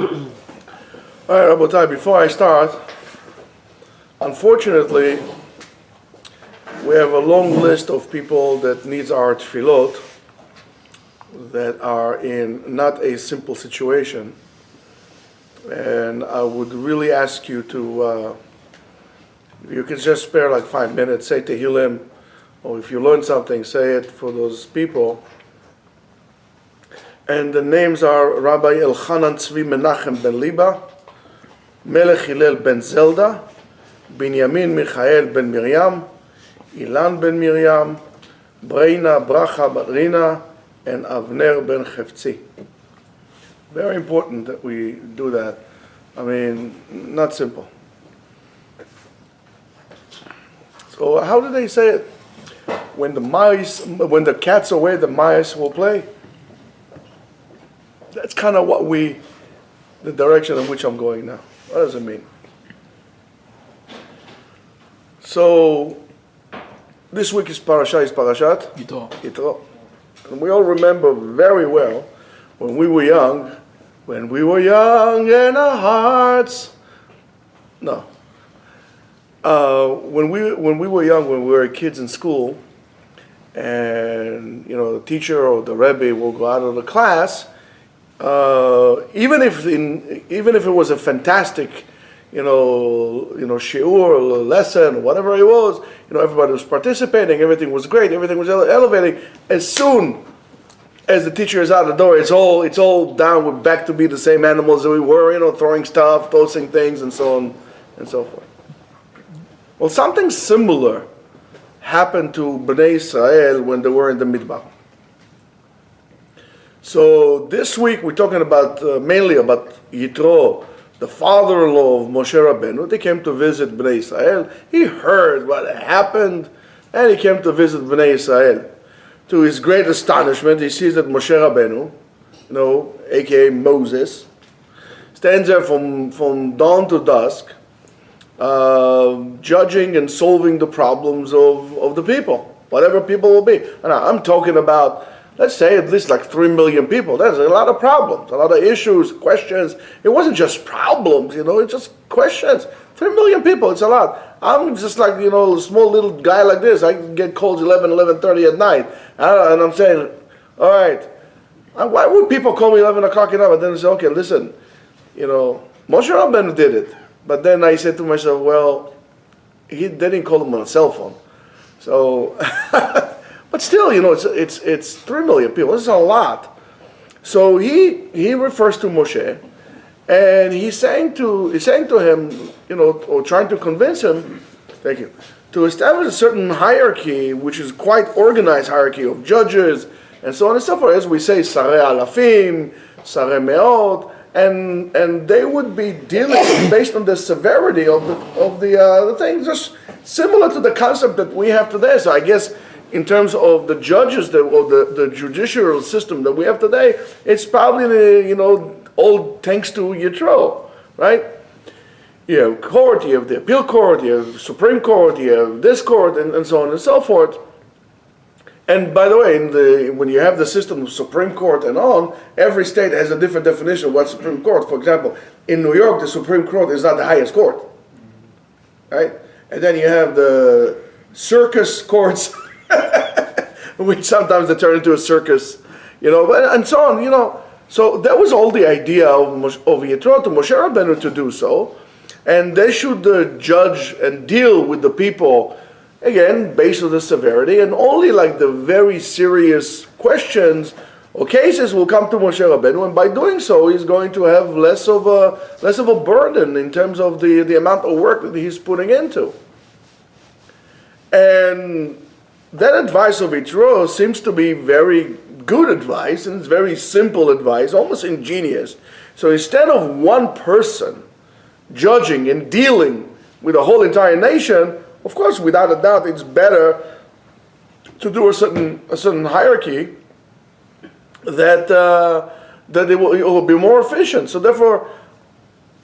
All right, Rabotai, before I start, unfortunately, we have a long list of people that needs our tefillot that are in not a simple situation. And I would really ask you to, if you could just spare like 5 minutes, say Tehillim, or if you learn something, say it for those people. And the names are Rabbi Elchanan Tzvi Menachem ben Liba, Melech Hillel ben Zelda, Binyamin Michael ben Miriam, Ilan ben Miriam, Breina Bracha bat Rina, and Avner ben Chefzi. Very important that we do that. I mean, not simple. So how do they say it? When the cat's away, the mice will play. That's kind of the direction in which I'm going now. What does it mean? So, this week is Parashat Yitro. And we all remember very well when we were young in our hearts. No. When we were young, when we were kids in school, and the teacher or the Rebbe will go out of the class, even if it was a fantastic, shiur or lesson, whatever it was, everybody was participating, everything was great, everything was elevating. As soon as the teacher is out the door, it's all down. We're back to be the same animals that we were, throwing stuff, tossing things, and so on and so forth. Well, something similar happened to Bnei Israel when they were in the Midbar. So this week we're talking about mainly about Yitro, the father-in-law of Moshe Rabbeinu. They came to visit Bnei Israel. He heard what happened, and he came to visit Bnei Israel. To his great astonishment, he sees that Moshe Rabbeinu, aka Moses, stands there from dawn to dusk, judging and solving the problems of the people, whatever people will be. And I'm talking about, let's say, at least like 3 million people. There's a lot of problems, a lot of issues, questions. It wasn't just problems, it's just questions. 3 million people, it's a lot. I'm just like, a small little guy like this. I can get calls 11:30 at night. And I'm saying, all right, why would people call me 11 o'clock at night? But then I say, okay, listen, Moshe Rabbeinu did it. But then I said to myself, well, they didn't call him on a cell phone. So, but still, it's 3 million people. This is a lot. So he refers to Moshe, and he's saying to him, or trying to convince him, thank you, to establish a certain hierarchy, which is quite organized hierarchy of judges, and so on and so forth. As we say, Sarei Alafim, Sarei Meot, and they would be dealing based on the severity of the thing, just similar to the concept that we have today. So I guess in terms of the judges, the judicial system that we have today, it's probably all thanks to Yitro, right? You have court, you have the appeal court, you have Supreme Court, you have this court, and so on and so forth. And by the way, when you have the system of Supreme Court and on, every state has a different definition of what Supreme Court. For example, in New York, the Supreme Court is not the highest court, right? And then you have the circus courts, which sometimes they turn into a circus, and so on, So that was all the idea of Yitro, to Moshe Rabbeinu to do so, and they should judge and deal with the people, again, based on the severity, and only like the very serious questions or cases will come to Moshe Rabbeinu, and by doing so, he's going to have less of a burden in terms of the amount of work that he's putting into. And that advice of Yitro seems to be very good advice, and it's very simple advice, almost ingenious. So instead of one person judging and dealing with the whole entire nation, of course, without a doubt, it's better to do a certain hierarchy that it will be more efficient. So therefore,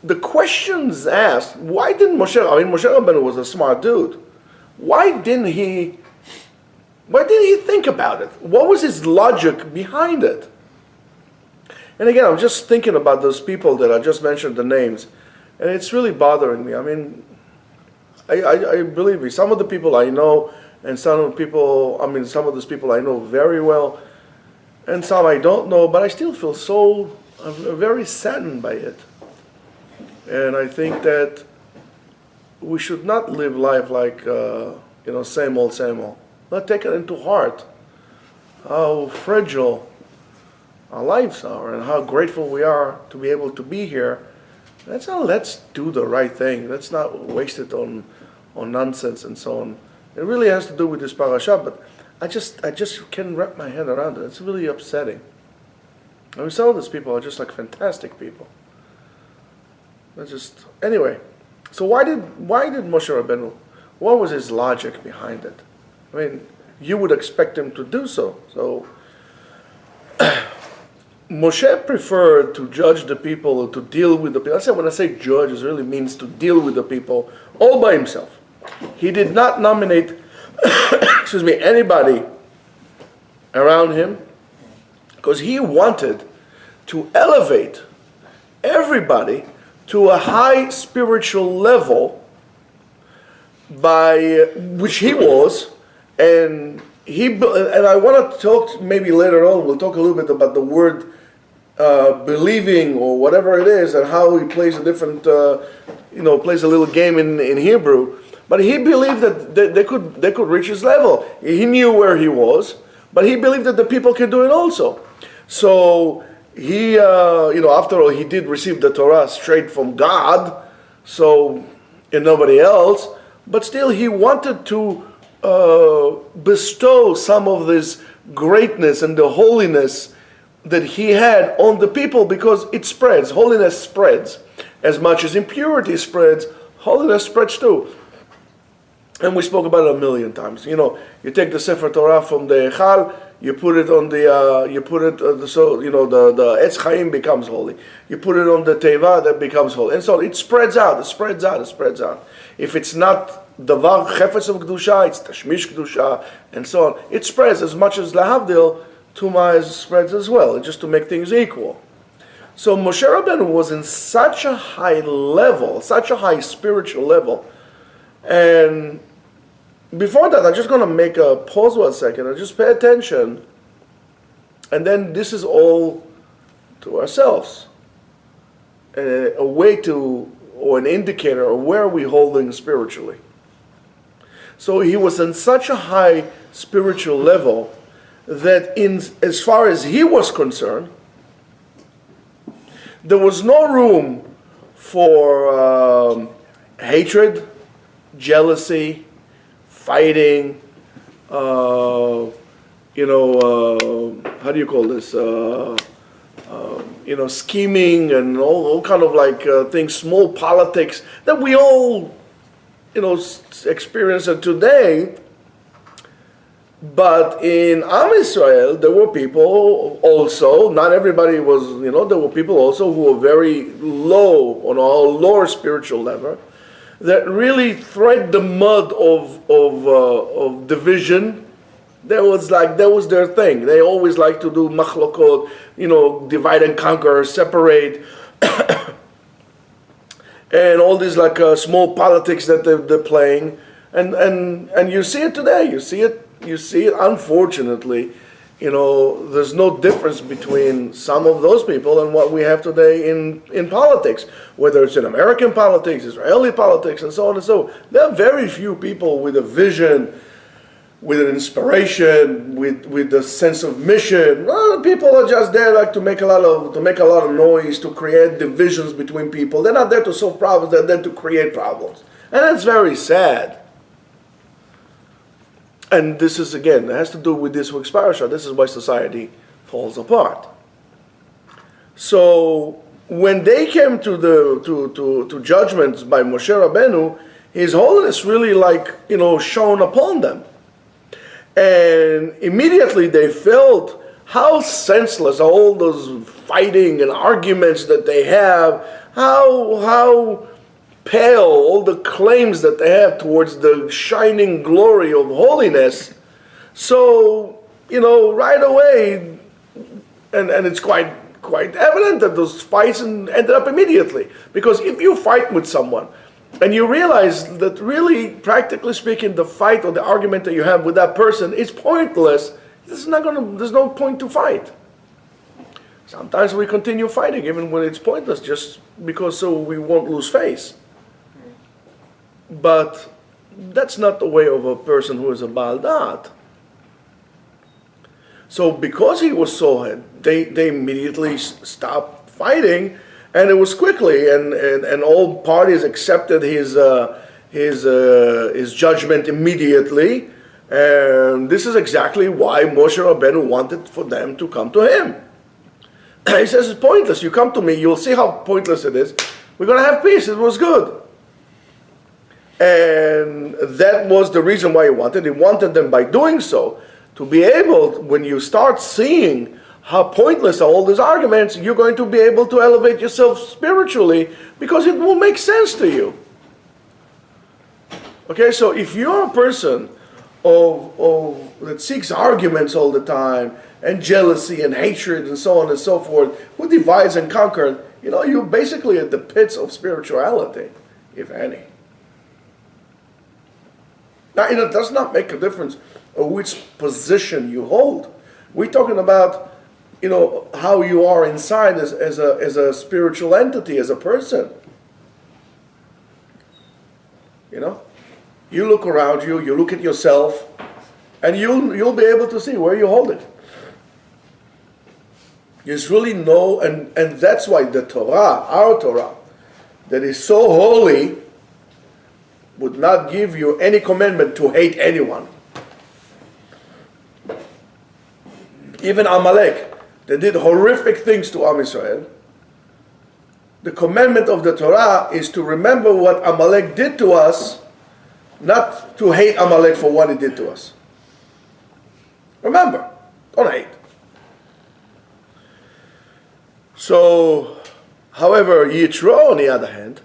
the questions asked, why didn't Moshe Rabbeinu was a smart dude. Why didn't he think about it? What was his logic behind it? And again, I'm just thinking about those people that I just mentioned the names, and it's really bothering me. I mean, I believe me, some of the people I know, and some of those people I know very well, and some I don't know, but I still feel so very saddened by it. And I think that we should not live life like, same old, same old. Not take it into heart how fragile our lives are and how grateful we are to be able to be here. Let's do the right thing. Let's not waste it on nonsense and so on. It really has to do with this parasha, but I just can't wrap my head around it. It's really upsetting. I mean, some of these people are just like fantastic people. Anyway. So why did Moshe Rabbeinu? What was his logic behind it? I mean, you would expect him to do so. So Moshe preferred to judge the people or to deal with the people. When I say judge, it really means to deal with the people all by himself. He did not nominate, anybody around him, because he wanted to elevate everybody to a high spiritual level by which he was, and I want to talk maybe later on. We'll talk a little bit about the word believing or whatever it is, and how he plays a different, plays a little game in Hebrew. But he believed that they could reach his level. He knew where he was, but he believed that the people can do it also. So he, after all, he did receive the Torah straight from God, and nobody else. But still, he wanted to bestow some of this greatness and the holiness that he had on the people, because it spreads. Holiness spreads. As much as impurity spreads, holiness spreads too. And we spoke about it a million times. You take the Sefer Torah from the Echal, you put it on the the Etz Chaim becomes holy. You put it on the Teva, that becomes holy, and so it spreads out. It spreads out. It spreads out. If it's not Davar Chefetz of Kedusha, it's Tashmish Kedusha, and so on. It spreads as much as Lahavdil Tuma spreads as well, just to make things equal. So Moshe Rabbeinu was in such a high level, such a high spiritual level, and before that, I'm just going to make a pause 1 second and just pay attention. And then this is all to ourselves. A way to, or an indicator of where are we holding spiritually. So he was in such a high spiritual level that as far as he was concerned, there was no room for hatred, jealousy, fighting, how do you call this? Scheming and all kind of things, small politics that we all, experience it today. But in Am Israel, there were people also, not everybody was, there were people also who were very low, on a lower spiritual level, that really thread the mud of division. That was their thing. They always like to do machlokot, divide and conquer, separate, and all these small politics that they're playing. And you see it today. You see it. Unfortunately, there's no difference between some of those people and what we have today in politics, whether it's in American politics, Israeli politics, and so on and so on. There are very few people with a vision, with an inspiration, with a sense of mission. Well, people are just there to make a lot of noise, to create divisions between people. They're not there to solve problems. They're there to create problems, and that's very sad. And this is, again, it has to do with this week's parasha. This is why society falls apart. So when they came to judgments by Moshe Rabbeinu, His Holiness really shone upon them. And immediately they felt how senseless all those fighting and arguments that they have, how pale all the claims that they have towards the shining glory of holiness. So, right away, and it's quite quite evident that those fights ended up immediately. Because if you fight with someone and you realize that really, practically speaking, the fight or the argument that you have with that person is pointless, there's no point to fight. Sometimes we continue fighting even when it's pointless, just because so we won't lose face. But that's not the way of a person who is a Baal Dat. So because he was so, they immediately stopped fighting, and it was quickly, and all parties accepted his judgment immediately. And this is exactly why Moshe Rabbeinu wanted for them to come to him. He says, it's pointless. You come to me, you'll see how pointless it is. We're going to have peace. It was good. And that was the reason why he wanted. He wanted them, by doing so, to be able, when you start seeing how pointless are all these arguments, you're going to be able to elevate yourself spiritually, because it will make sense to you. Okay, so if you're a person that seeks arguments all the time, and jealousy and hatred and so on and so forth, who divides and conquers, you're basically at the pits of spirituality, if any. Now, it does not make a difference which position you hold. We're talking about, how you are inside as a spiritual entity, as a person. You look around you, you look at yourself, and you'll be able to see where you hold it. There's really no, and that's why the Torah, our Torah, that is so holy, would not give you any commandment to hate anyone. Even Amalek, they did horrific things to Am Israel. The commandment of the Torah is to remember what Amalek did to us, not to hate Amalek for what he did to us. Remember, don't hate. So, however, Yitro, on the other hand,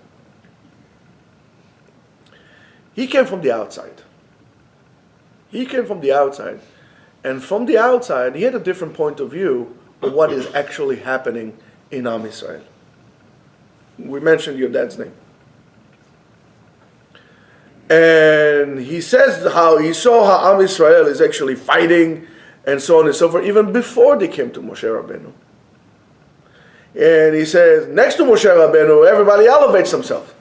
he came from the outside. He came from the outside. And from the outside, he had a different point of view of what is actually happening in Am Israel. We mentioned your dad's name. And he says how he saw how Am Israel is actually fighting and so on and so forth, even before they came to Moshe Rabbeinu. And he says, next to Moshe Rabbeinu, everybody elevates themselves.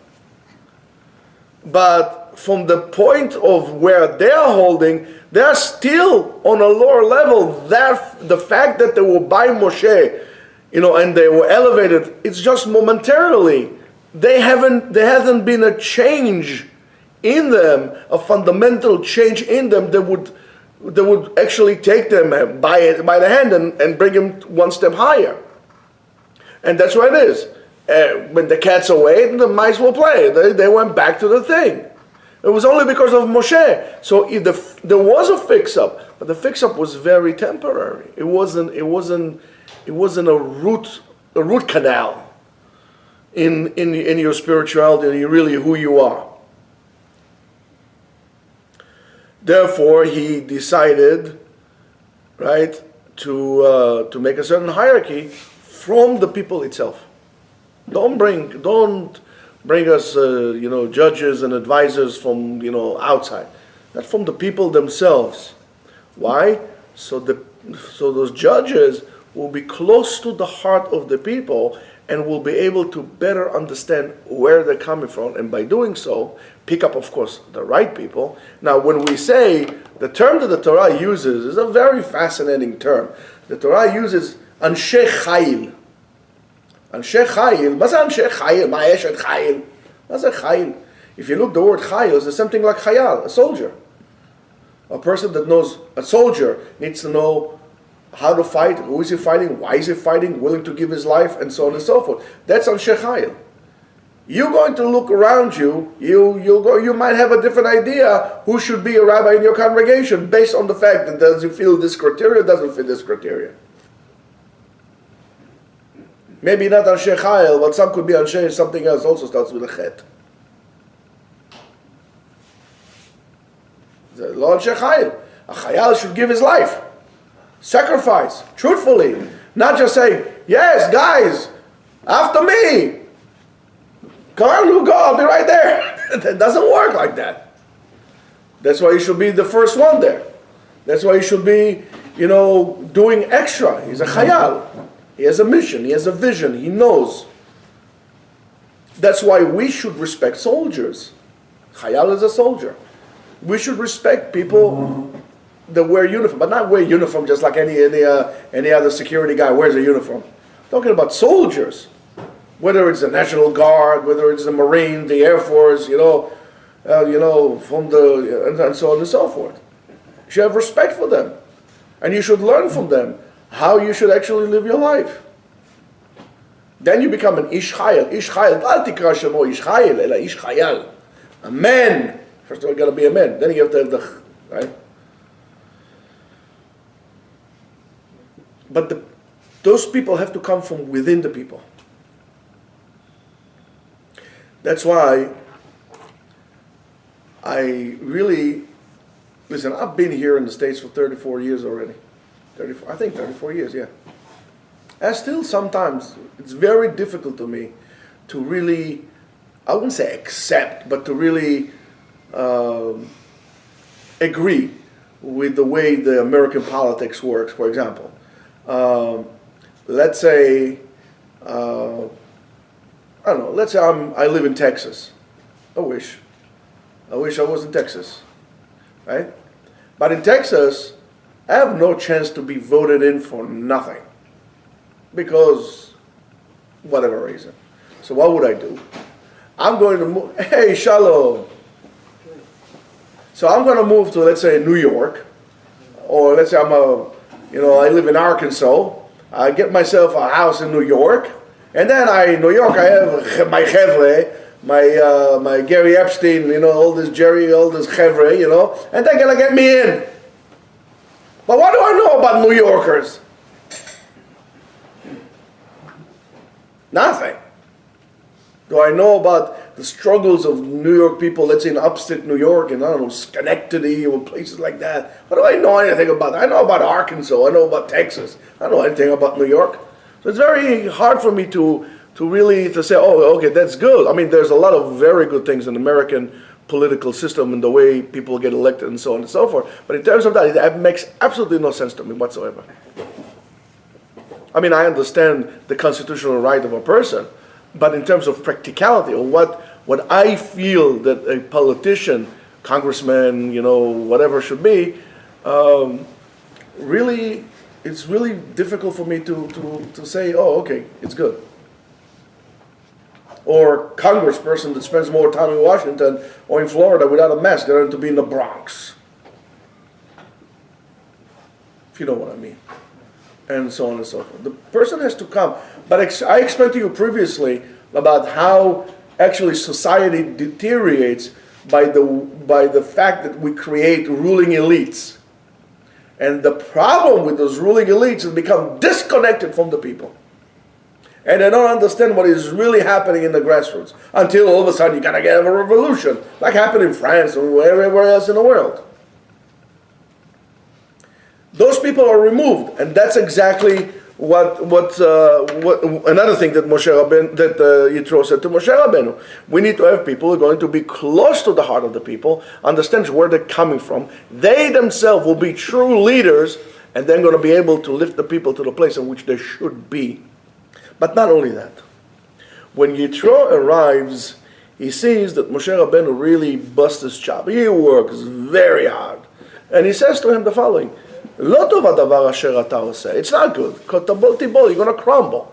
But from the point of where they are holding, they are still on a lower level. That the fact that they were by Moshe, and they were elevated, it's just momentarily. There hasn't been a change in them, a fundamental change in them that would actually take them by the hand and bring them one step higher. And that's what it is. When the cat's away, the mice will play. They went back to the thing. It was only because of Moshe. So there was a fix-up, but the fix-up was very temporary. It wasn't a root canal in your spirituality and really who you are. Therefore, he decided, right, to make a certain hierarchy from the people itself. Don't bring us, judges and advisors from, outside. Not from the people themselves. Why? So those judges will be close to the heart of the people and will be able to better understand where they're coming from, and by doing so, pick up, of course, the right people. Now, when we say, the term that the Torah uses is a very fascinating term. The Torah uses Anshe Chayil. Anshe Chayil, מה זה Anshe Chayil? מה אשת Chayil? מה זה Chayil? If you look the word Chayil, it's something like Chayal, a soldier. A person that knows, a soldier needs to know how to fight, who is he fighting, why is he fighting, willing to give his life, and so on and so forth. That's Anshe Chayil. You're going to look around you, you might have a different idea who should be a rabbi in your congregation based on the fact that does he fit this criteria, doesn't fit this criteria. Maybe not Anshe Chayil, but some could be Anshe, something else also starts with a chet. The Lord Anshe Chayil. A Chayal should give his life. Sacrifice, truthfully. Not just say, Yes, guys, after me. Come on, you go, I'll be right there. It doesn't work like that. That's why you should be the first one there. That's why you should be, doing extra. He's a chayal. He has a mission, he has a vision, he knows. That's why we should respect soldiers. Chayal is a soldier. We should respect people that wear uniform, but not wear uniform just like any other security guy wears a uniform. I'm talking about soldiers. Whether it's the National Guard, whether it's the Marine, the Air Force, from and so on and so forth. You should have respect for them. And you should learn from them how you should actually live your life. Then you become an ish chayil. Ish chayil, al tikra shemo ish chayil, ela ish chayal. A man. First of all, you got to be a man. Then you have to have the, right? But those people have to come from within the people. That's why I really, listen, I've been here in the States for 34 years already. 34 years, yeah. And still sometimes it's very difficult to me to really, I wouldn't say accept, but to really agree with the way the American politics works, for example. Let's say, I don't know, let's say I live in Texas. I wish I was in Texas, right? But in Texas, I have no chance to be voted in for nothing because whatever reason. So what would I do? I'm going to move, hey, Shalom. So I'm going to move to, let's say, New York, or let's say I live in Arkansas. I get myself a house in New York, and then New York, I have my chevre, my Gary Epstein, all this chevre, and they're going to get me in. But what do I know about New Yorkers? Nothing. Do I know about the struggles of New York people, let's say in upstate New York, and I don't know, Schenectady or places like that? What do I know anything about that? I know about Arkansas, I know about Texas, I don't know anything about New York. So it's very hard for me to really say, oh, okay, that's good. I mean, there's a lot of very good things in the American political system and the way people get elected and so on and so forth. But in terms of that, it makes absolutely no sense to me whatsoever. I mean, I understand the constitutional right of a person, but in terms of practicality, or what I feel that a politician, congressman, whatever should be, really, it's really difficult for me to say, oh, okay, it's good. Or congressperson that spends more time in Washington or in Florida without a mask than to be in the Bronx. If you know what I mean. And so on and so forth. The person has to come. But I explained to you previously about how actually society deteriorates by the fact that we create ruling elites. And the problem with those ruling elites is become disconnected from the people. And they don't understand what is really happening in the grassroots until all of a sudden you gotta get a revolution, like happened in France or everywhere else in the world. Those people are removed, and that's exactly what another thing that Yitro said to Moshe Rabbeinu. We need to have people who are going to be close to the heart of the people, understand where they're coming from. They themselves will be true leaders, and they're going to be able to lift the people to the place in which they should be. But not only that. When Yitro arrives, he sees that Moshe Rabbeinu really busts his chops. He works very hard. And he says to him the following, "Lo tov hadavar asher ata oseh." It's not good. You're going to crumble.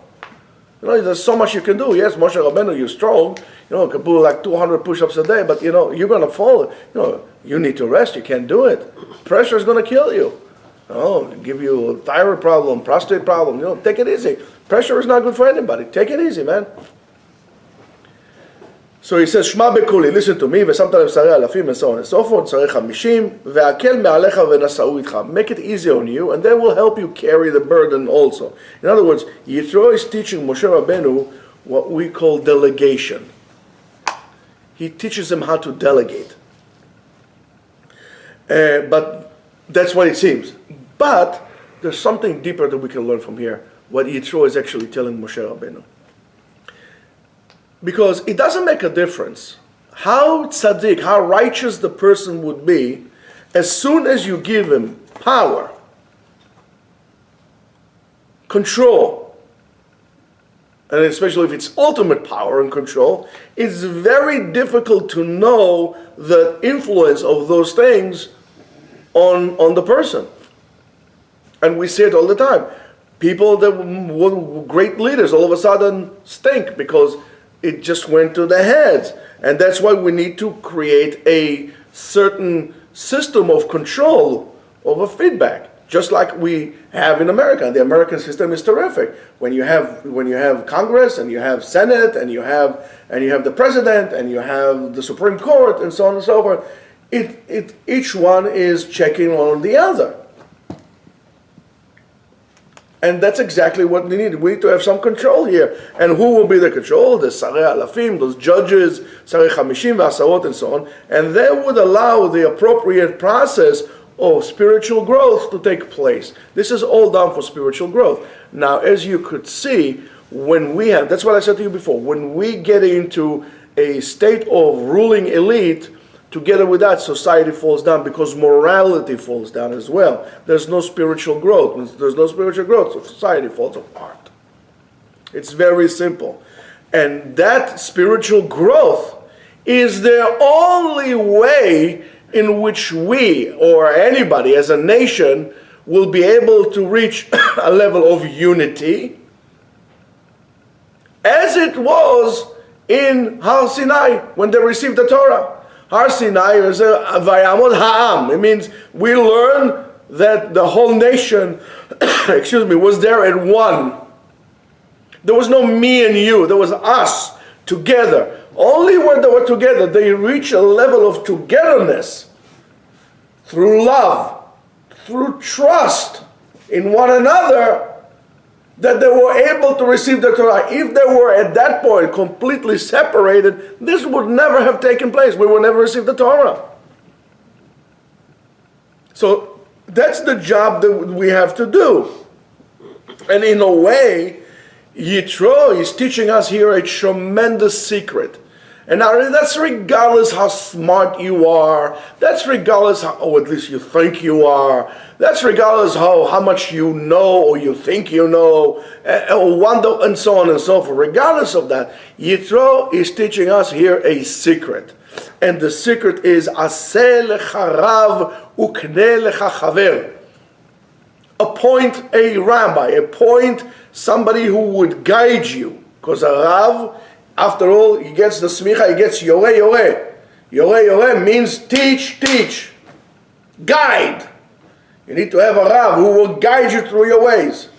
There's so much you can do. Yes, Moshe Rabbeinu, you're strong. You can do like 200 push-ups a day, but you're going to fall. You need to rest. You can't do it. Pressure is going to kill you. Give you a thyroid problem, prostate problem. Take it easy. Pressure is not good for anybody. Take it easy, man. So he says, Shma bekuli, listen to me, ושמת להם שרי אלפים, and so on and so forth, שרי 50, והקל מעליך ונשאו איתך. Make it easy on you, and they will help you carry the burden also. In other words, Yitro is teaching Moshe Rabbeinu what we call delegation. He teaches him how to delegate. But that's what it seems. But there's something deeper that we can learn from here. what Yitro is actually telling Moshe Rabbeinu. Because it doesn't make a difference how tzaddik, how righteous the person would be, as soon as you give him power, control, and especially if it's ultimate power and control, it's very difficult to know the influence of those things on the person. And we see it all the time. People that were great leaders all of a sudden stink because it just went to their heads. And that's why we need to create a certain system of control over feedback, just like we have in America. The American system is terrific. When you have Congress and you have Senate and you have the president and you have the Supreme Court and so on and so forth, each one is checking on the other. And that's exactly what we need. We need to have some control here. And who will be the control? The Sarei Alafim, those judges, Sarei Chamishim, V'Asarot, and so on. And they would allow the appropriate process of spiritual growth to take place. This is all done for spiritual growth. Now, as you could see, when we have, that's what I said to you before, when we get into a state of ruling elite, together with that, society falls down because morality falls down as well. There's no spiritual growth. When there's no spiritual growth, so society falls apart. It's very simple. And that spiritual growth is the only way in which we, or anybody as a nation, will be able to reach a level of unity, as it was in Har Sinai when they received the Torah. Har Sinai is a Vayamod Ha'am. It means we learn that the whole nation, was there at one. There was no me and you. There was us together. Only when they were together, they reached a level of togetherness through love, through trust in one another, that they were able to receive the Torah. If they were at that point completely separated, this would never have taken place. We would never receive the Torah. So that's the job that we have to do. And in a way, Yitro is teaching us here a tremendous secret. And now that's regardless how smart you are. That's regardless how, or at least you think you are. That's regardless how much you know or you think you know, or wonder, and so on and so forth. Regardless of that, Yitro is teaching us here a secret. And the secret is, Aseh lecha rav ukneh lecha chaver. Appoint a rabbi, appoint somebody who would guide you. Because a rav, after all, he gets the smicha, he gets yoreh, yoreh. Yoreh, yoreh means teach, teach. Guide. You need to have a Rav who will guide you through your ways.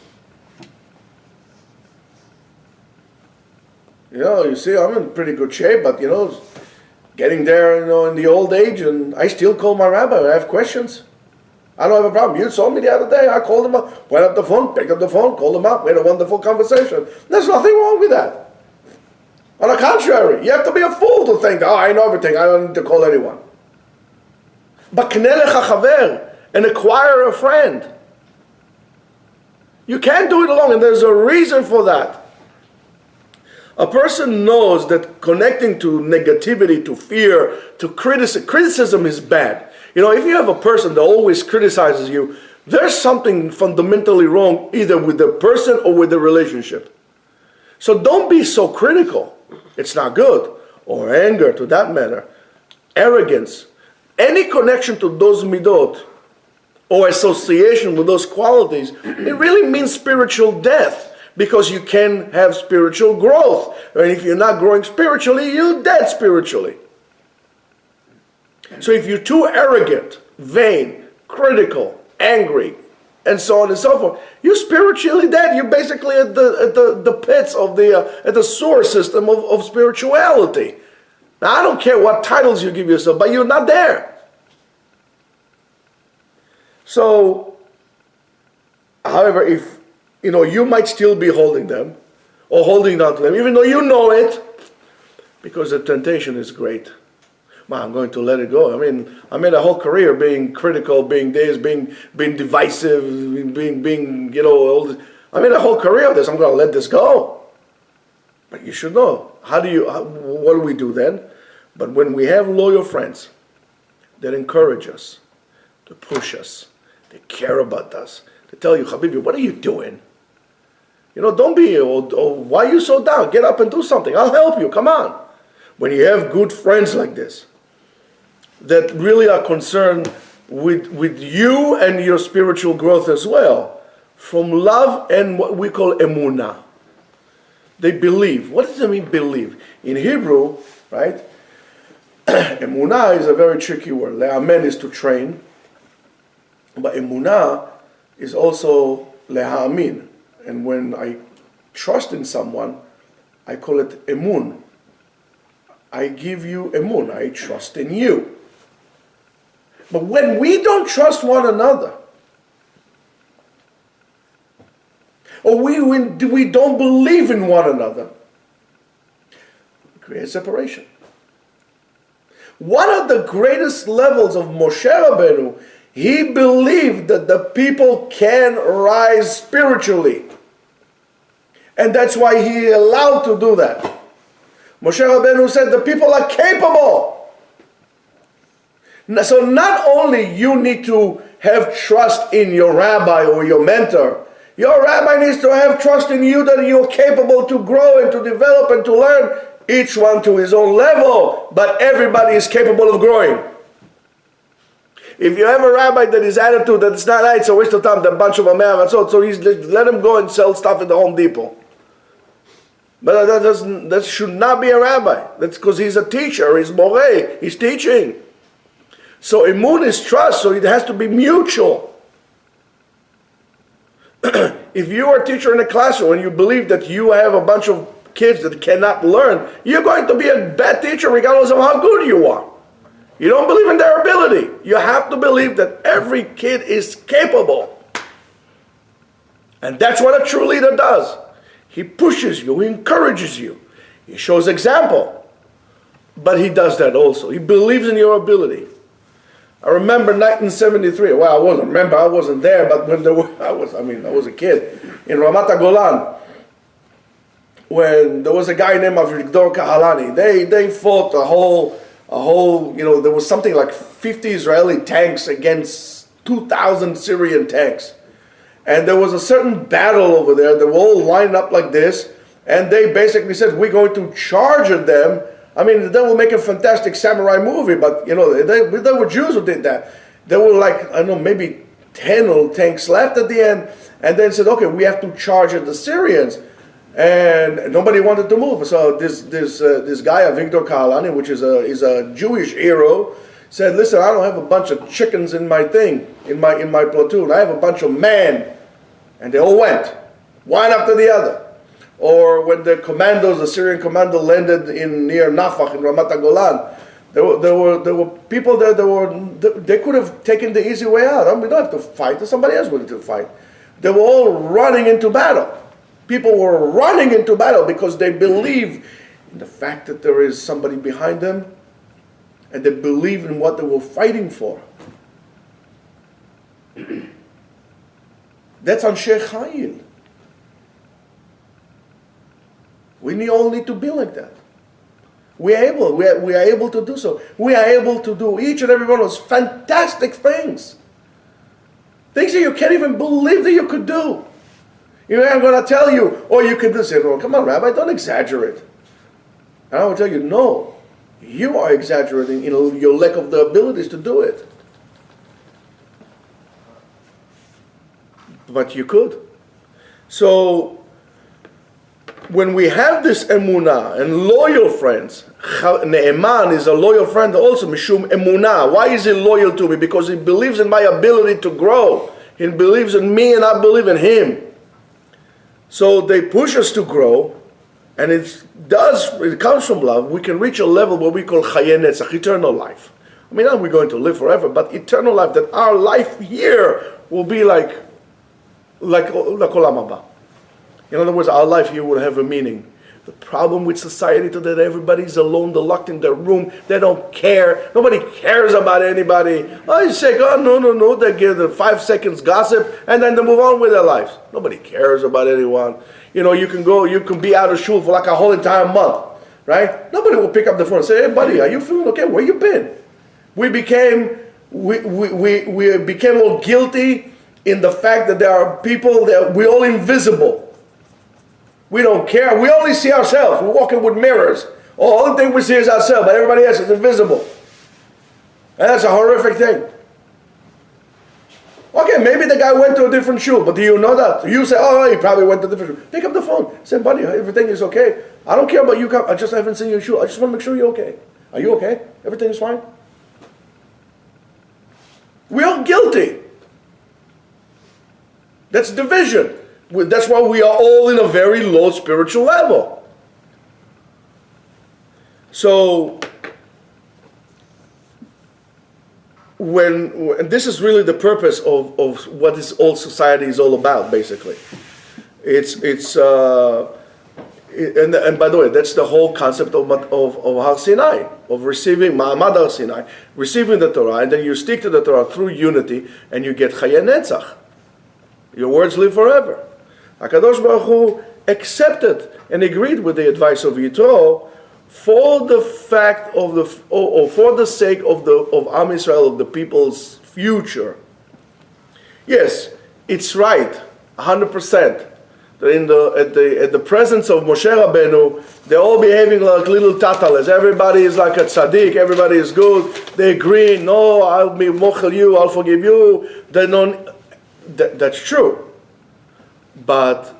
You see, I'm in pretty good shape, but getting there, in the old age, and I still call my rabbi when I have questions. I don't have a problem. You saw me the other day, I called him up, went up the phone, picked up the phone, called him up, we had a wonderful conversation. There's nothing wrong with that. On the contrary, you have to be a fool to think, I know everything, I don't need to call anyone. But kneh lecha chaver, and acquire a friend. You can't do it alone, and there's a reason for that. A person knows that connecting to negativity, to fear, to criticism is bad. If you have a person that always criticizes you, there's something fundamentally wrong either with the person or with the relationship. So don't be so critical. It's not good. Or anger, to that matter. Arrogance. Any connection to those midot, or association with those qualities, it really means spiritual death, because you can have spiritual growth. And if you're not growing spiritually, you're dead spiritually. So if you're too arrogant, vain, critical, angry, and so on and so forth, you're spiritually dead. You're basically at the pits of at the sewer system of spirituality. Now, I don't care what titles you give yourself, but you're not there. So, however, if you might still be holding them or holding on to them, even though you know it, because the temptation is great. I'm going to let it go. I made a whole career being critical, being this, being divisive, being all this. I mean, a whole career of this, I'm going to let this go. But you should know, what do we do then? But when we have loyal friends that encourage us, to push us, they care about us, they tell you, Habibi, what are you doing? You know, don't be, why are you so down? Get up and do something. I'll help you. Come on. When you have good friends like this, that really are concerned with you and your spiritual growth as well, from love and what we call emunah. They believe. What does it mean, believe? In Hebrew, right, emunah is a very tricky word. Le'amen is to train, but emunah is also le'ha'amin. And when I trust in someone, I call it emun. I give you emun. I trust in you. But when we don't trust one another, or we don't believe in one another, we create separation. One of the greatest levels of Moshe Rabbeinu, he believed that the people can rise spiritually. And that's why he allowed to do that. Moshe Rabbeinu said the people are capable. So not only you need to have trust in your rabbi or your mentor, your rabbi needs to have trust in you that you're capable to grow and to develop and to learn, each one to his own level, but everybody is capable of growing. If you have a rabbi that his attitude that it's not right, it's a waste of time, the bunch of Americans, so let him go and sell stuff at the Home Depot. But that should not be a rabbi. That's because he's a teacher, he's moreh, he's teaching. So emun is trust, so it has to be mutual. If you are a teacher in a classroom and you believe that you have a bunch of kids that cannot learn, you're going to be a bad teacher regardless of how good you are. You don't believe in their ability. You have to believe that every kid is capable. And that's what a true leader does. He pushes you, he encourages you, he shows example. But he does that also. He believes in your ability. I remember 1973. Well, I wasn't there, but when I was a kid in Ramat Golan, when there was a guy named Avigdor Kahalani. They fought a whole, there was something like 50 Israeli tanks against 2,000 Syrian tanks. And there was a certain battle over there. They were all lined up like this, and they basically said, we're going to charge at them. I mean, they will make a fantastic samurai movie, but they were Jews who did that. There were like, I don't know, maybe 10 tanks left at the end, and then said, okay, we have to charge at the Syrians. And nobody wanted to move. So this guy, Avigdor Kahalani, which is a Jewish hero, said, listen, I don't have a bunch of chickens in my thing, in my platoon. I have a bunch of men. And they all went, one after the other. Or when the Syrian commando landed near Nafach in Ramat Golan, there were people there they could have taken the easy way out. We don't have to fight. There's somebody else willing to fight. They were all running into battle. People were running into battle because they believe in the fact that there is somebody behind them, and they believe in what they were fighting for. That's Anshe Chayil. We all need to be like that. We are able to do so. We are able to do each and every one of those fantastic things. Things that you can't even believe that you could do. I'm going to tell you, you could do this. Come on, Rabbi, don't exaggerate. And I will tell you, no. You are exaggerating in your lack of the abilities to do it. But you could. So, when we have this emunah and loyal friends, Ne'eman is a loyal friend also, Mishum emunah. Why is he loyal to me? Because he believes in my ability to grow. He believes in me and I believe in him. So they push us to grow, and it comes from love. We can reach a level what we call Chayei Netzach, eternal life. I mean, not we're going to live forever, but eternal life, that our life here will be like Olam Haba. In other words, our life here will have a meaning. The problem with society today, that everybody's alone, they're locked in their room, they don't care, nobody cares about anybody. Oh, you say, oh, no, they give the 5 seconds gossip, and then they move on with their lives. Nobody cares about anyone. You know, you can be out of shul for like a whole entire month, right? Nobody will pick up the phone and say, hey buddy, are you feeling okay? Where you been? We became all guilty in the fact that there are people that we're all invisible. We don't care. We only see ourselves. We're walking with mirrors. The only thing we see is ourselves, but everybody else is invisible. And that's a horrific thing. Okay, maybe the guy went to a different shul, but do you know that? You say, oh, he probably went to a different shul. Pick up the phone. Say, buddy, everything is okay. I don't care about you. I just haven't seen you in shul. I just want to make sure you're okay. Are you okay? Everything is fine? We're all guilty. That's division. That's why we are all in a very low spiritual level. So, and this is really the purpose of what this all society is all about, basically. And by the way, that's the whole concept of Har Sinai, of receiving Ma'amad Har Sinai, receiving the Torah, and then you stick to the Torah through unity, and you get Chayei Netzach. Your words live forever. HaKadosh Baruch Hu accepted and agreed with the advice of Yitro for the fact of for the sake of Am Yisrael, of the people's future. Yes, it's right, 100%. That at the presence of Moshe Rabbeinu, they're all behaving like little tatales. Everybody is like a tzaddik. Everybody is good. They agree. No, I'll be mochel you. I'll forgive you. That's true. But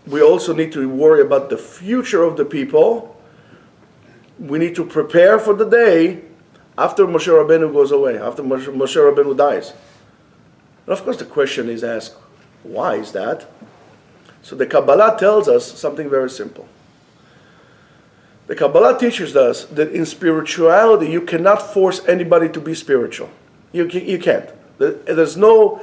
we also need to worry about the future of the people. We need to prepare for the day after Moshe Rabbeinu goes away, after Moshe Rabbeinu dies. And of course the question is asked, why is that? So the Kabbalah tells us something very simple. The Kabbalah teaches us that in spirituality you cannot force anybody to be spiritual. You can't. There's no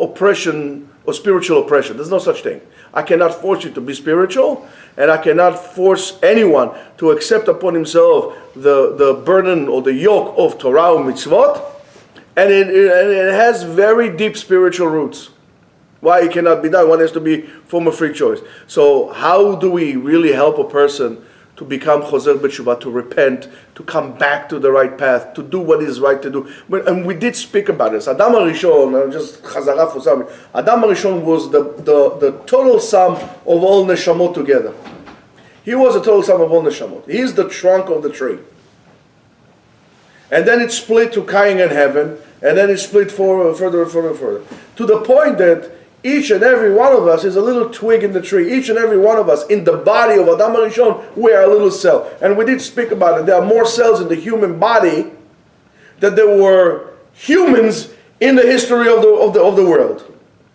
oppression or spiritual oppression. There's no such thing. I cannot force you to be spiritual, and I cannot force anyone to accept upon himself the burden or the yoke of Torah or mitzvot, and it has very deep spiritual roots. Why it cannot be done? One has to be from a free choice. So how do we really help a person to become chozer b'tshuva, to repent, to come back to the right path, to do what is right to do? And we did speak about this. Adam HaRishon, just chazara for something. Adam HaRishon was the total sum of all neshamot together. He was a total sum of all neshamot. He is the trunk of the tree. And then it split to Cain and heaven, and then it split further. To the point that each and every one of us is a little twig in the tree. Each and every one of us in the body of Adam HaRishon, we are a little cell. And we did speak about it. There are more cells in the human body than there were humans in the history of the world.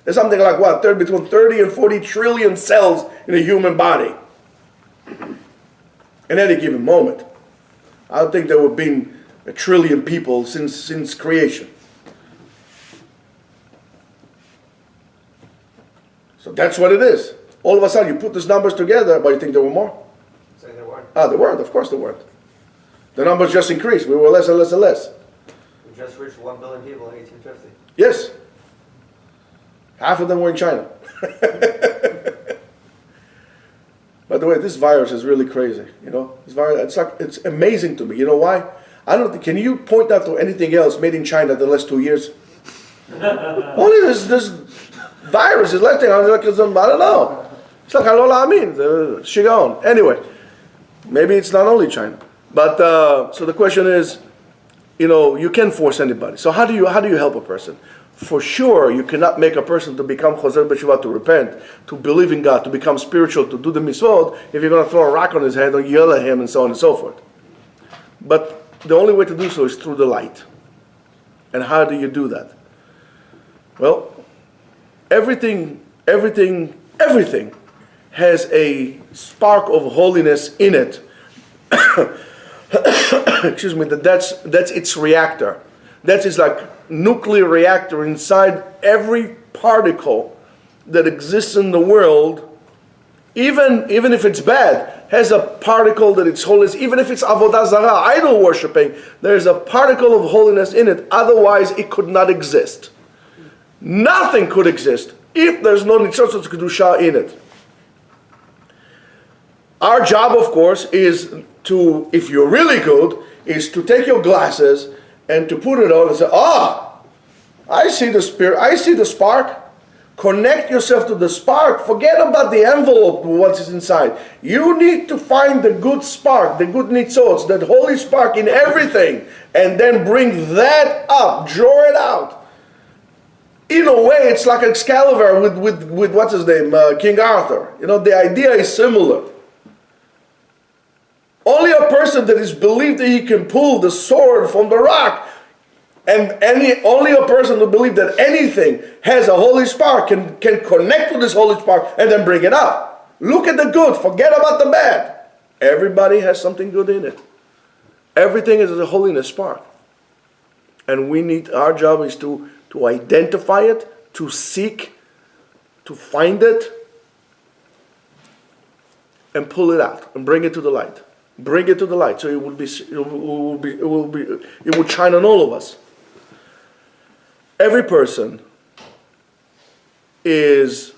There's something like what? Between 30 and 40 trillion cells in a human body. In any given moment. I don't think there have been a trillion people since creation. So that's what it is. All of a sudden, you put these numbers together, but you think there were more? Say there weren't. There weren't. Of course there weren't. The numbers just increased. We were less and less and less. We just reached 1 billion people in 1850. Yes. Half of them were in China. By the way, this virus is really crazy. You know, this virus, it's amazing to me. You know why? I don't think. Can you point out to anything else made in China the last 2 years? Only this virus is left. I don't know. It's like Halola Amin, the Shigaon. Anyway, maybe it's not only China. But so the question is, you know, you can force anybody. So how do you help a person? For sure, you cannot make a person to become chozer b'tshuva, to repent, to believe in God, to become spiritual, to do the mitzvot, if you're going to throw a rock on his head or yell at him and so on and so forth. But the only way to do so is through the light. And how do you do that? Well, everything has a spark of holiness in it. Excuse me, that's its reactor. That is like nuclear reactor inside every particle that exists in the world even if it's bad, has a particle that it's holiness. Even if it's avodah zarah, idol worshipping, there's a particle of holiness in it. Otherwise, it could not exist. Nothing could exist if there's no nitzot kedusha in it. Our job, of course, is to, if you're really good, is to take your glasses and to put it on and say, I see the spirit, I see the spark. Connect yourself to the spark. Forget about the envelope, what is inside. You need to find the good spark, the good nitzot, that holy spark in everything, and then bring that up, draw it out. In a way, it's like Excalibur with what's his name, King Arthur. The idea is similar. Only a person that is believed that he can pull the sword from the rock, and only a person who believes that anything has a holy spark can connect with this holy spark and then bring it up. Look at the good, forget about the bad. Everybody has something good in it. Everything is a holiness spark. And our job is to identify it, to seek, to find it, and pull it out and bring it to the light. Bring it to the light, so it will shine on all of us. Every person is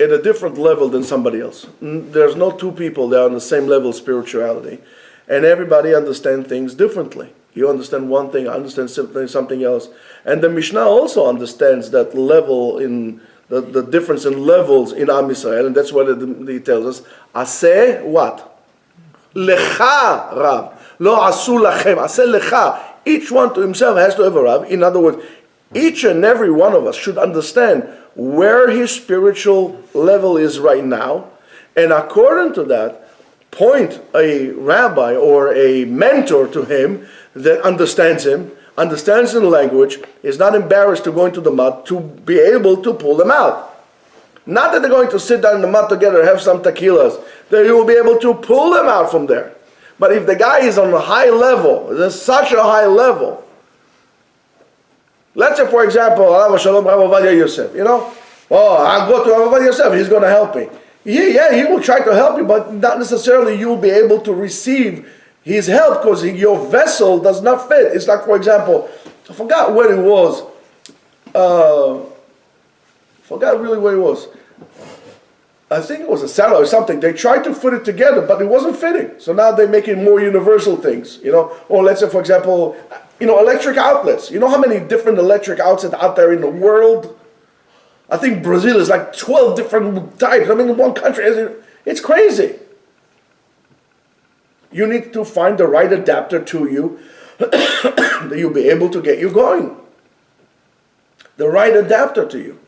at a different level than somebody else. There's no two people that are on the same level of spirituality, and everybody understands things differently. You understand one thing, I understand something else, and the Mishnah also understands that level in the difference in levels in Am Yisrael, and that's what it tells us. Aseh what? Lecha Rav. Lo asu lachem. Aseh lecha. Each one to himself has to have a Rav. In other words, each and every one of us should understand where his spiritual level is right now, and according to that, point a rabbi or a mentor to him that understands him, understands the language, is not embarrassed to go into the mud, to be able to pull them out. Not that they're going to sit down in the mud together, have some tequilas, that you will be able to pull them out from there. But if the guy is on a high level, there's such a high level. Let's say, for example, Alav Shalom Rav Ovadia Yosef, I'll go to Rav Ovadia Yosef, he's going to help me. Yeah, he will try to help you, but not necessarily you'll be able to receive his help because your vessel does not fit. It's like, for example, I forgot what it was. Forgot really what it was. I think it was a salad or something. They tried to put it together, but it wasn't fitting. So now they're making more universal things, Or let's say, for example, electric outlets. You know how many different electric outlets out there in the world? I think Brazil is like 12 different types. In one country, it's crazy. You need to find the right adapter to you that you'll be able to get you going. The right adapter to you.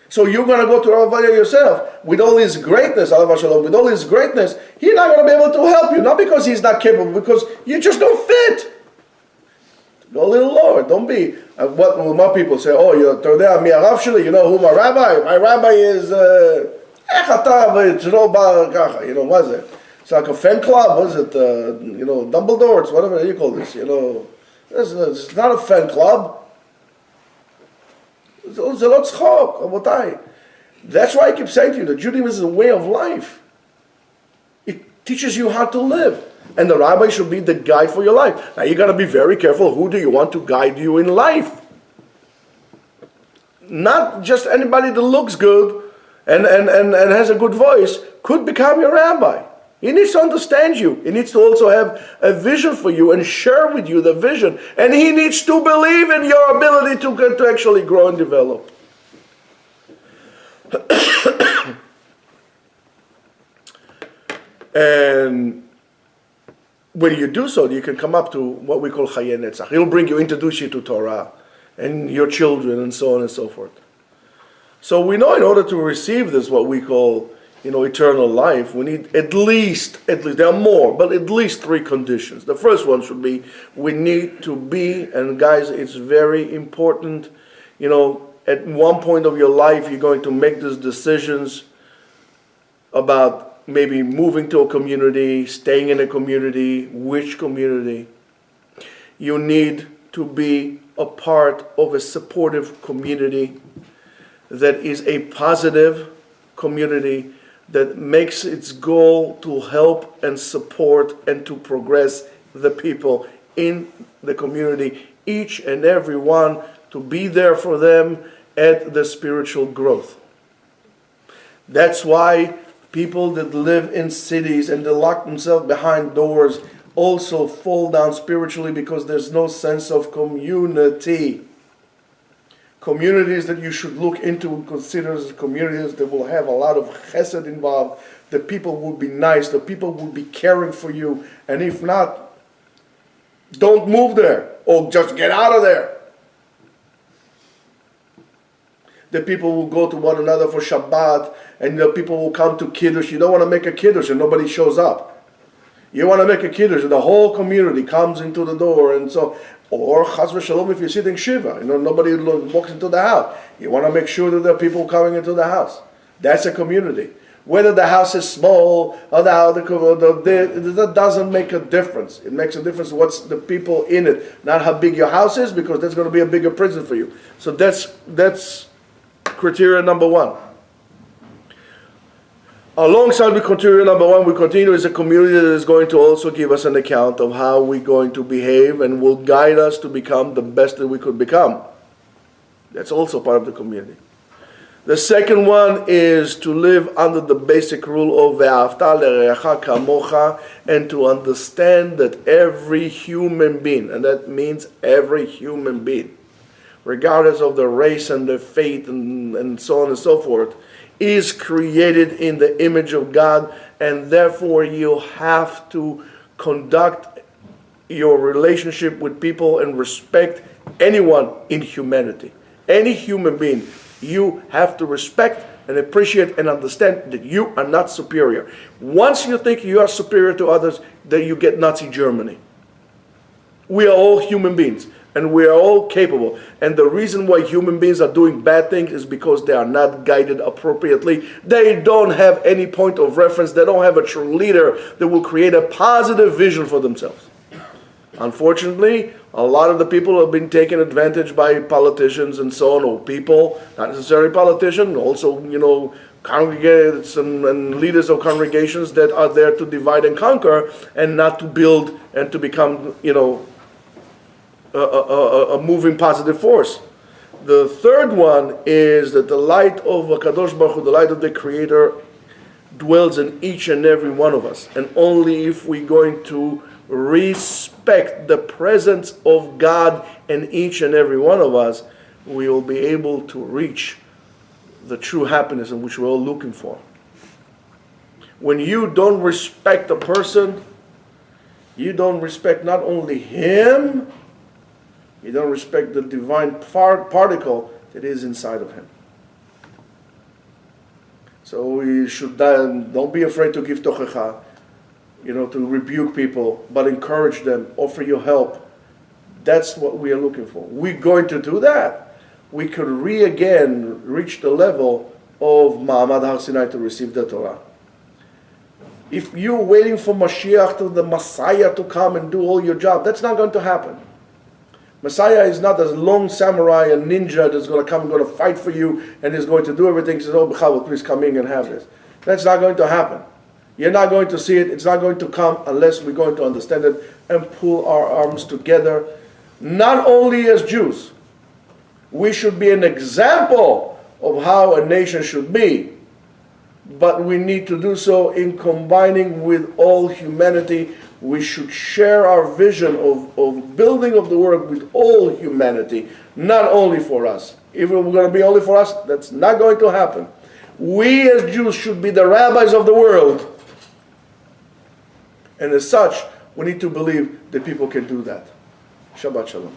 So you're going to go to Rav Ovadia yourself with all his greatness, Alav Shalom, with all his greatness, he's not going to be able to help you. Not because he's not capable, because you just don't fit. Go a little lower. Don't be, what will my people say, you're Todea mi Arav Sheli, you know who my rabbi? My rabbi is, what is it? It's like a fan club, what is it? Dumbledore, whatever you call this, It's not a fan club. That's why I keep saying to you that Judaism is a way of life. It teaches you how to live. And the rabbi should be the guide for your life. Now you got to be very careful. Who do you want to guide you in life? Not just anybody that looks good and has a good voice could become your rabbi. He needs to understand you. He needs to also have a vision for you and share with you the vision. And he needs to believe in your ability to actually grow and develop. And when you do so, you can come up to what we call Chayei Netzach. He'll introduce you to Torah and your children and so on and so forth. So we know in order to receive this, what we call eternal life, we need at least, there are more, but at least 3 conditions. The first one should be, we need to be, and guys, it's very important, at one point of your life, you're going to make these decisions about maybe moving to a community, staying in a community, which community. You need to be a part of a supportive community that is a positive community that makes its goal to help and support and to progress the people in the community, each and every one, to be there for them at the spiritual growth. That's why people that live in cities and they lock themselves behind doors also fall down spiritually, because there's no sense of community. Communities that you should look into and consider as communities that will have a lot of chesed involved, the people will be nice, the people will be caring for you, and if not, don't move there, or just get out of there. The people will go to one another for Shabbat, and the people will come to Kiddush. You don't want to make a Kiddush and nobody shows up. You want to make a Kiddush and the whole community comes into the door, and so, or Chas v'Shalom, if you're sitting Shiva, nobody walks into the house. You want to make sure that there are people coming into the house. That's a community. Whether the house is small or that doesn't make a difference. It makes a difference what's the people in it, not how big your house is, because that's going to be a bigger prison for you. So that's criteria number one. Alongside with criteria number one, we continue as a community that is going to also give us an account of how we're going to behave and will guide us to become the best that we could become. That's also part of the community. The second one is to live under the basic rule of ve'ahavta l'reacha kamocha, and to understand that every human being, and that means every human being, regardless of the race and the faith and so on and so forth, is created in the image of God, and therefore you have to conduct your relationship with people and respect anyone in humanity. Any human being, you have to respect and appreciate and understand that you are not superior. Once you think you are superior to others, then you get Nazi Germany. We are all human beings, and we are all capable. And the reason why human beings are doing bad things is because they are not guided appropriately. They don't have any point of reference. They don't have a true leader that will create a positive vision for themselves. Unfortunately, a lot of the people have been taken advantage by politicians and so on, or people, not necessarily politicians, also, congregates and leaders of congregations that are there to divide and conquer and not to build and to become, a moving positive force. The third one is that the light of HaKadosh Baruch Hu, the light of the Creator, dwells in each and every one of us. And only if we're going to respect the presence of God in each and every one of us, we will be able to reach the true happiness in which we're all looking for. When you don't respect a person, you don't respect not only him, you don't respect the divine particle that is inside of him. So we should don't be afraid to give tochecha, to rebuke people, but encourage them, offer your help. That's what we are looking for. We're going to do that. We could again reach the level of Ma'amad Har Sinai to receive the Torah. If you're waiting for Mashiach, to the Messiah to come and do all your job, that's not going to happen. Messiah is not a long samurai, a ninja that's going to come and going to fight for you and is going to do everything. He says, oh, B'chavod, please come in and have this. That's not going to happen. You're not going to see it. It's not going to come unless we're going to understand it and pull our arms together. Not only as Jews, we should be an example of how a nation should be, but we need to do so in combining with all humanity. We should share our vision of building of the world with all humanity, not only for us. If we're going to be only for us, that's not going to happen. We as Jews should be the rabbis of the world. And as such, we need to believe that people can do that. Shabbat Shalom.